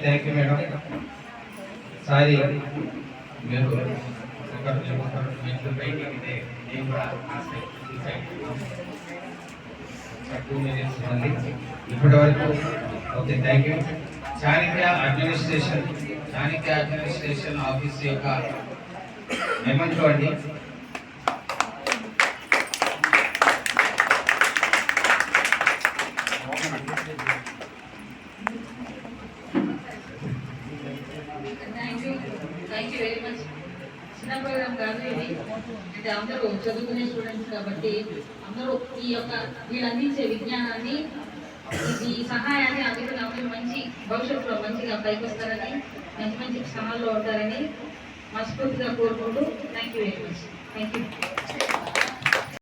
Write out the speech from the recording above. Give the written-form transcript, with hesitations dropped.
Thank you madam. Sorry మీరు నేను కూడా ఇప్పటి వరకు okay thank you. Chanakya administration office యొక్క మెమంటో అండి. Thank you very much. చిన్న ప్రోగ్రామ్ కాదు ఇది, అంటే అందరూ చదువుకునే స్టూడెంట్స్ కాబట్టి అందరూ ఈ యొక్క వీళ్ళు అందించే విజ్ఞానాన్ని ఈ సహాయాన్ని అందుకుని అందరూ మంచి భవిష్యత్తులో మంచిగా పైకి వస్తారని మంచి మంచి స్థానాల్లో ఉంటారని మనస్ఫూర్తిగా కోరుకుంటూ thank you very much. Thank you.